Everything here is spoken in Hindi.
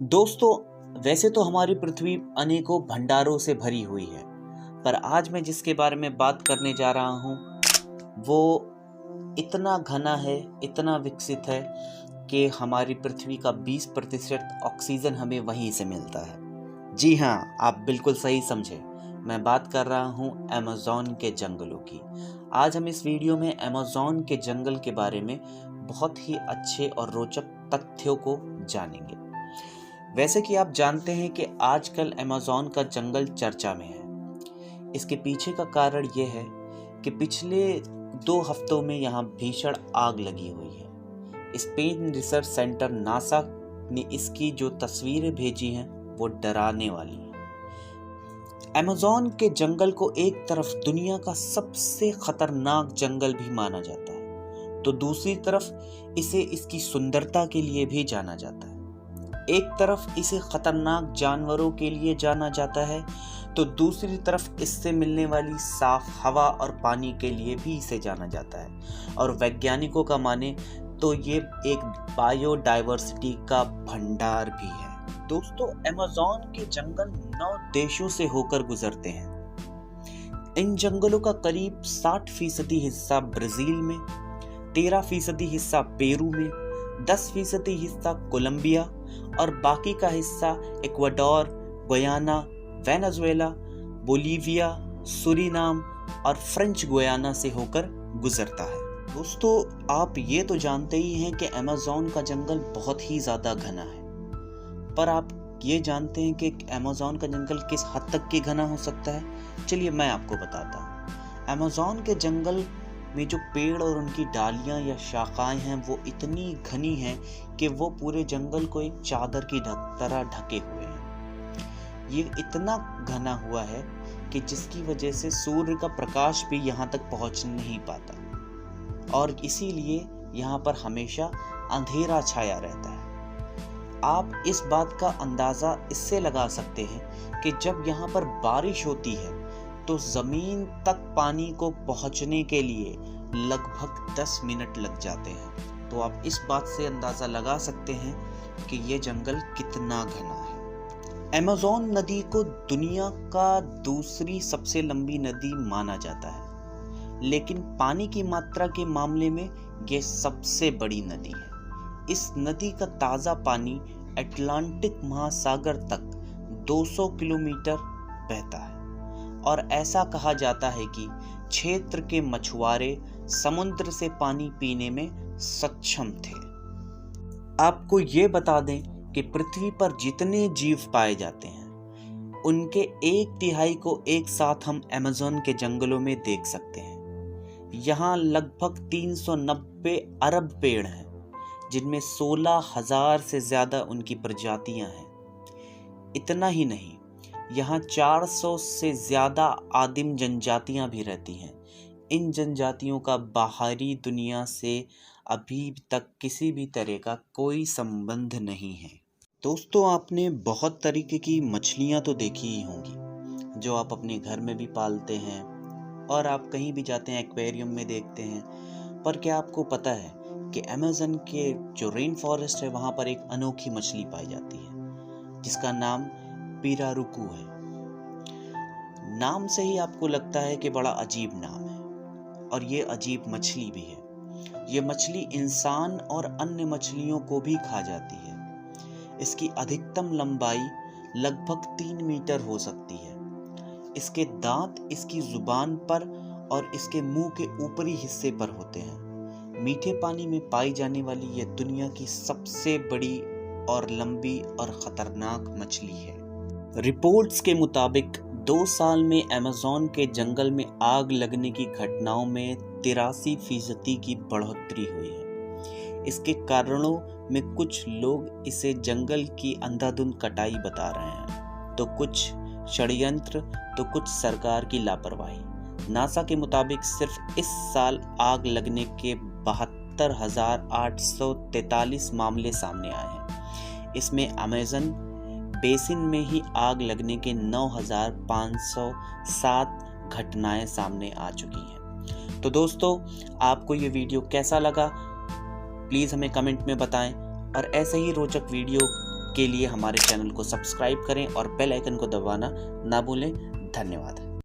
दोस्तों, वैसे तो हमारी पृथ्वी अनेकों भंडारों से भरी हुई है, पर आज मैं जिसके बारे में बात करने जा रहा हूँ वो इतना घना है, इतना विकसित है कि हमारी पृथ्वी का 20% ऑक्सीजन हमें वहीं से मिलता है। जी हाँ, आप बिल्कुल सही समझे। मैं बात कर रहा हूँ अमेज़न के जंगलों की। आज हम इस वीडियो में अमेज़न के जंगल के बारे में बहुत ही अच्छे और रोचक तथ्यों को जानेंगे। वैसे कि आप जानते हैं कि आजकल अमेज़न का जंगल चर्चा में है। इसके पीछे का कारण यह है कि पिछले 2 हफ्तों में यहाँ भीषण आग लगी हुई है। स्पेस रिसर्च सेंटर नासा ने इसकी जो तस्वीरें भेजी हैं वो डराने वाली हैं। अमेज़न के जंगल को एक तरफ दुनिया का सबसे खतरनाक जंगल भी माना जाता है, तो दूसरी तरफ इसे इसकी सुंदरता के लिए भी जाना जाता है। एक तरफ इसे खतरनाक जानवरों के लिए जाना जाता है, तो दूसरी तरफ इससे मिलने वाली साफ हवा और पानी के लिए भी इसे जाना जाता है। और वैज्ञानिकों का माने तो ये एक बायोडाइवर्सिटी का भंडार भी है। दोस्तों, अमेज़न के जंगल 9 देशों से होकर गुजरते हैं। इन जंगलों का करीब 60% हिस्सा ब्राजील में, 13% हिस्सा पेरू में, 10% हिस्सा कोलंबिया और बाकी का हिस्सा Ecuador, Guyana, Venezuela, Bolivia, Suriname और फ्रेंच गुयाना से होकर गुजरता है। दोस्तों, आप ये तो जानते ही हैं कि अमेज़न का जंगल बहुत ही ज़्यादा घना है, पर आप ये जानते हैं कि अमेज़न का जंगल किस हद तक के घना हो सकता है? चलिए मैं आपको बताता हूँ। अमेज़न के जंगल में जो पेड़ और उनकी डालियां या शाखाएं हैं वो इतनी घनी हैं कि वो पूरे जंगल को एक चादर की तरह ढके हुए हैं। ये इतना घना हुआ है कि जिसकी वजह से सूर्य का प्रकाश भी यहाँ तक पहुँच नहीं पाता, और इसीलिए यहाँ पर हमेशा अंधेरा छाया रहता है। आप इस बात का अंदाज़ा इससे लगा सकते हैं कि जब यहाँ पर बारिश होती है तो ज़मीन तक पानी को पहुँचने के लिए लगभग 10 मिनट लग जाते हैं। तो आप इस बात से अंदाज़ा लगा सकते हैं कि ये जंगल कितना घना है। अमेज़न नदी को दुनिया का दूसरी सबसे लंबी नदी माना जाता है, लेकिन पानी की मात्रा के मामले में ये सबसे बड़ी नदी है। इस नदी का ताज़ा पानी अटलांटिक महासागर तक 200 किलोमीटर बहता है, और ऐसा कहा जाता है कि क्षेत्र के मछुआरे समुद्र से पानी पीने में सक्षम थे। आपको ये बता दें कि पृथ्वी पर जितने जीव पाए जाते हैं उनके 1/3 को एक साथ हम अमेज़न के जंगलों में देख सकते हैं। यहाँ लगभग 390 अरब पेड़ हैं, जिनमें 16,000 से ज़्यादा उनकी प्रजातियां हैं। इतना ही नहीं, यहाँ 400 से ज़्यादा आदिम जनजातियाँ भी रहती हैं। इन जनजातियों का बाहरी दुनिया से अभी तक किसी भी तरह का कोई संबंध नहीं है। दोस्तों, आपने बहुत तरीके की मछलियाँ तो देखी ही होंगी, जो आप अपने घर में भी पालते हैं और आप कहीं भी जाते हैं एक्वेरियम में देखते हैं। पर क्या आपको पता है कि अमेज़न के जो रेन फॉरेस्ट है वहाँ पर एक अनोखी मछली पाई जाती है, जिसका नाम पिरारुकू है। नाम से ही आपको लगता है कि बड़ा अजीब नाम है, और ये अजीब मछली भी है। ये मछली इंसान और अन्य मछलियों को भी खा जाती है। इसकी अधिकतम लंबाई लगभग 3 मीटर हो सकती है। इसके दांत इसकी जुबान पर और इसके मुंह के ऊपरी हिस्से पर होते हैं। मीठे पानी में पाई जाने वाली यह दुनिया की सबसे बड़ी और लंबी और खतरनाक मछली है। रिपोर्ट्स के मुताबिक 2 साल में अमेज़न के जंगल में आग लगने की घटनाओं में 83% की बढ़ोतरी हुई है। इसके कारणों में कुछ लोग इसे जंगल की अंधाधुंध कटाई बता रहे हैं, तो कुछ षड्यंत्र, तो कुछ सरकार की लापरवाही। नासा के मुताबिक सिर्फ इस साल आग लगने के 72,843 मामले सामने आए हैं। इसमें अमेज़न बेसिन में ही आग लगने के 9,507 घटनाएं सामने आ चुकी हैं। तो दोस्तों, आपको ये वीडियो कैसा लगा प्लीज़ हमें कमेंट में बताएं, और ऐसे ही रोचक वीडियो के लिए हमारे चैनल को सब्सक्राइब करें और बेल आइकन को दबाना ना भूलें। धन्यवाद।